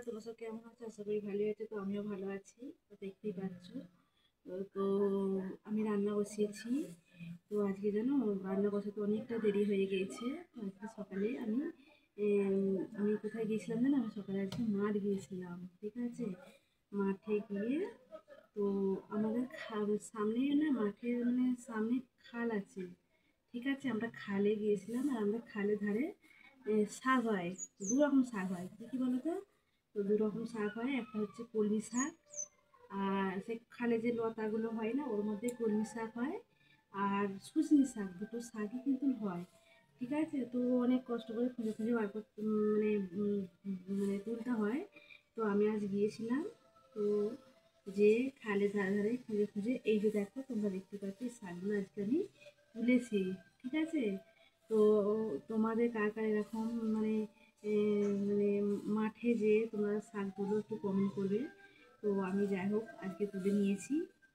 তোমরা সব কেমন আছো? আশা করি ভালোই আছো। তো আমিও ভালো আছি। তো দেখতেই পাচ্ছ। তো আমি রান্না বসিয়েছি। তো আজকে জানো, রান্না বসাতে অনেকটা দেরি হয়ে গিয়েছে। তো আজকে সকালে আমি কোথায় গিয়েছিলাম জানো? আমি সকালে আজকে মাঠ গিয়েছিলাম, ঠিক আছে। মাঠে গিয়ে তো আমাদের সামনে না, মাঠের মানে সামনে খাল আছে, ঠিক আছে। আমরা খালে গিয়েছিলাম, আর আমরা খালে ধারে শাক হয়, দু রকম শাক হয়। কী কী বলো তো? তো দু রকম শাক হয়, একটা হচ্ছে কলমি শাক, আর সে খালে যে লতাগুলো হয় না, ওর মধ্যে কলমি শাক হয়, আর শুশনি শাক, দুটো শাকই কিন্তু হয়, ঠিক আছে। তো অনেক কষ্ট করে খুঁজে খুঁজে বার করতে মানে তুলতে হয়। তো আমি আজ গিয়েছিলাম, তো যে খালের ধারে ধারে খুঁজে খুঁজে, এই যে দেখো তোমরা দেখতে পাচ্ছ, এই শাকগুলো আজকে আমি তুলেছি, ঠিক আছে। তো তোমাদের কার কার এরকম মানে মানে মাঠে যে তোমরা শাকগুলো একটু কমেন্ট করবে। তো আমি যাই হোক আজকে তুলে নিয়েছি।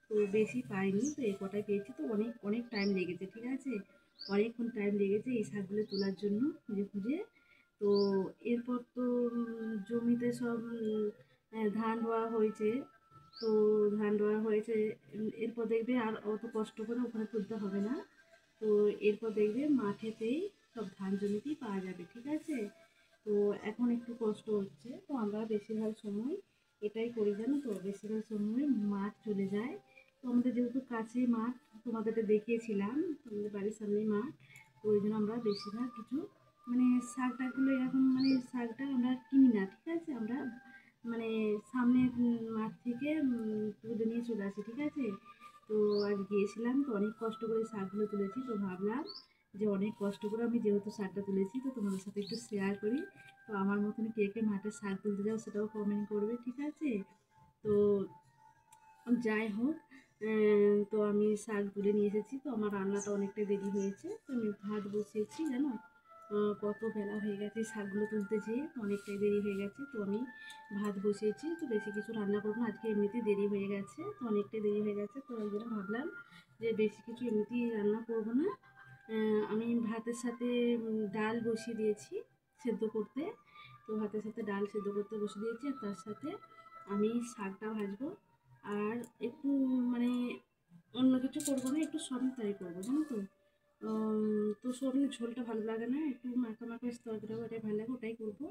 তো বেশি পাইনি, তো এই কটাই পেয়েছি। তো অনেক অনেক টাইম লেগেছে, ঠিক আছে। অনেকক্ষণ টাইম লেগেছে এই শাকগুলো তোলার জন্য, খুঁজে খুঁজে। তো এরপর তো জমিতে সব ধান রোয়া হয়েছে। তো ধান রোয়া হয়েছে, এরপর দেখবে আর অত কষ্ট করে ওখানে তুলতে হবে না। তো এরপর দেখবে মাঠেতেই সব ধান জমিতেই পাওয়া যাবে, ঠিক আছে। তো এখন একটু কষ্ট হচ্ছে, তো আমরা বেশিরভাগ সময় এটাই করি, জানো তো। বেশিরভাগ সময় মাঠ চলে যায়। তো আমাদের যেহেতু কাছেই মাঠ, তোমাদেরকে দেখিয়েছিলাম, তোমাদের বাড়ির সামনেই মাঠ। তো ওই জন্য আমরা বেশিরভাগ কিছু মানে শাক টাকগুলো এরকম, মানে শাকটা আমরা কিনি না, ঠিক আছে। আমরা মানে সামনে মাঠ থেকে তুলে নিয়ে চলে আসি, ঠিক আছে। তো আজ গিয়েছিলাম, তো অনেক কষ্ট করে শাকগুলো তুলেছি। তো ভাবলাম যে অনেক কষ্ট করে আমি যেহেতু শাকটা তুলেছি, তো তোমাদের সাথে একটু শেয়ার করি। তো আমার মতন কে কে মাঠে শাক তুলতে যাও সেটাও কমেন্ট করবে, ঠিক আছে। তো যাই হোক, তো আমি শাক তুলে নিয়ে এসেছি। তো আমার রান্নাটা অনেকটা দেরি হয়েছে, তো আমি ভাত বসিয়েছি, জানো। কত বেলা হয়ে গেছে, শাকগুলো তুলতে যেয়ে অনেকটাই দেরি হয়ে গেছে। তো আমি ভাত বসিয়েছি, তো বেশি কিছু রান্না করবো না আজকে, এমনিতেই দেরি হয়ে গেছে, তো অনেকটাই দেরি হয়ে গেছে। তো ওই জন্য ভাবলাম যে বেশি কিছু এমনিতেই রান্না করবো না। আমি ভাতের সাথে ডাল বসিয়ে দিয়েছি সেদ্ধ করতে। তো ভাতের সাথে ডাল সেদ্ধ করতে বসিয়ে দিয়েছি, আর তার সাথে আমি শাকটা ভাজবো। আর একটু মানে অন্য কিছু করবো না, একটু সয়াবিন তরকারি করবো, জানো তো। তো সয়াবিনের ঝোলটা ভালো লাগে না, একটু মাখা মাখা তরকারিটাও ওটাই ভালো লাগে, ওটাই করবো।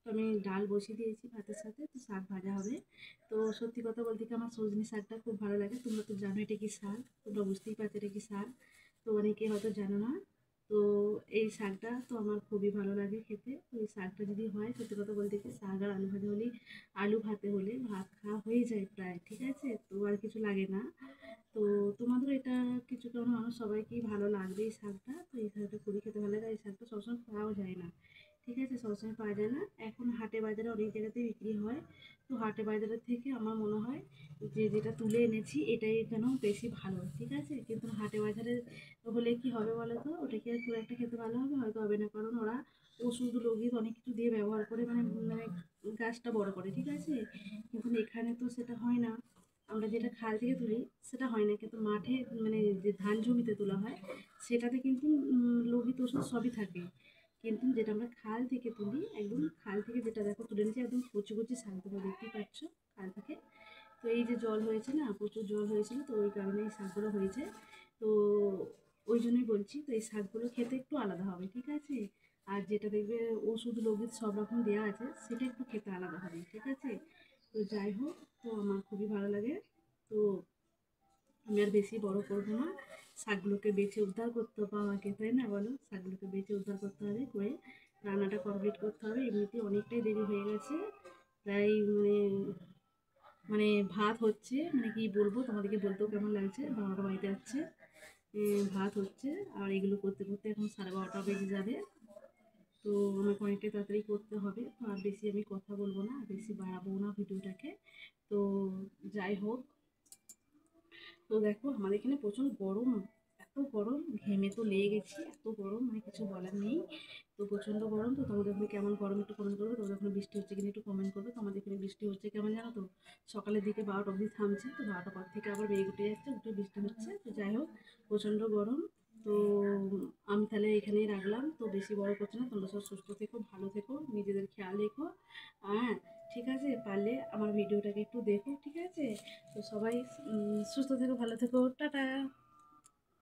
তো আমি ডাল বসিয়ে দিয়েছি ভাতের সাথে, তো শাক ভাজা হবে। তো সত্যি কথা বলতে কি, আমার সজনে শাকটা খুব ভালো লাগে। তোমরা তো জানো এটা কি শাক, তোমরা বুঝতেই পারছো এটা কি শাক। তো অনেকে হয়তো জানো না। তো এই শাকটা তো আমার খুবই ভালো লাগে খেতে। তো এই শাকটা যদি হয়, সত্যি কথা বলতে কি, শাক আর আলু ভাজা হলেই, আলু ভাতে হলে ভাত খাওয়া হয়ে যায় প্রায়, ঠিক আছে। তো আর কিছু লাগে না। তো তোমাদের এটা কিছু কারণ মানুষ সবাইকেই ভালো লাগবে এই শাকটা। তো এই শাকটা খুবই খেতে ভালো লাগে, এই শাকটা সবসময় পাওয়াও যায় না, ঠিক আছে। সবসময় পাওয়া যায় না, এখন হাটে বাজারে অনেক জায়গাতেই বিক্রি হয়। তো হাটে বাজারের থেকে আমার মনে হয় যে যেটা তুলে এনেছি এটাই যেন বেশি ভালো, ঠিক আছে। কিন্তু হাটে বাজারে হলে কি হবে বলো তো, ওটাকে খুব একটা খেতে ভালো হবে হয়তো হবে না, কারণ ওরা ওষুধ রোগীর অনেক কিছু দিয়ে ব্যবহার করে, মানে মানে গাছটা বড় করে, ঠিক আছে। কিন্তু এখানে তো সেটা হয় না। আমরা যেটা খাল থেকে তুলি সেটা হয় না, কিন্তু মাঠে মানে যে ধান জমিতে তোলা হয় সেটাতে কিন্তু লোহিত ওষুধ সবই থাকে। কিন্তু যেটা আমরা খাল থেকে তুলি, একদম খাল থেকে যেটা দেখো তুলে নিচ্ছি, একদম কচি কচি শাক, তোমরা দেখতেই পাচ্ছ খাল থেকে। তো এই যে জল হয়েছে না, প্রচুর জল হয়েছিল, তো ওই কারণে এই শাকগুলো হয়েছে। তো ওই জন্যই বলছি, তো এই শাকগুলো খেতে একটু আলাদা হবে, ঠিক আছে। আর যেটা দেখবে ওষুধ লোকের সব রকম দেওয়া আছে সেটা একটু খেতে আলাদা হবে, ঠিক আছে। তো যাই হোক, তো আমার খুবই ভালো লাগে। তো আমি আর বেশি বড় করবো না, শাকগুলোকে বেছে উদ্ধার করতে হবে আমাকে, তাই না বলো। শাকগুলোকে বেছে উদ্ধার করতে হবে, করে রান্নাটা কমপ্লিট করতে হবে। এমনিতে অনেকটাই দেরি হয়ে গেছে, প্রায় মানে মানে ভাত হচ্ছে, মানে কি বলবো তোমাদেরকে, বলতেও কেমন লাগছে, 12টা বাড়িতে যাচ্ছে। ভাত হচ্ছে, আর এগুলো করতে করতে এখন 12:30 বেজে যাবে। তো আমাকে অনেকটাই তাড়াতাড়ি করতে হবে। তো আর বেশি আমি কথা বলবো না, বেশি বাড়াবো না ভিডিওটাকে। তো যাই হোক, তো দেখো আমাদের এখানে প্রচুর গরম, এত গরম, ঘেমে তো লেগে গেছি, এত গরম মানে কিছু বলার নেই। তো প্রচণ্ড গরম। তো তোমাদের ওখানে কেমন গরম একটু কমেন্ট করবে, তোমাদের ওখানে বৃষ্টি হচ্ছে কিনা একটু কমেন্ট করবে। তো আমাদের এখানে বৃষ্টি হচ্ছে কেমন জানো তো, সকালের দিকে 12টা অবধি থামছে, তো 12টার পর থেকে আবার মেঘ উঠে যাচ্ছে, উঠে বৃষ্টি হচ্ছে। তো যাই হোক, প্রচণ্ড গরম। তো আমি তাহলে এখানেই রাখলাম, তো বেশি বড় করছি না। তোমরা সব সুস্থ থেকো, ভালো থেকো, নিজেদের খেয়াল রেখো, হ্যাঁ। ঠিক আছে, পারলে আমার ভিডিওটাকে একটু দেখো, ঠিক আছে? তো সবাই সুস্থ থেকো, ভালো থেকো, টাটা।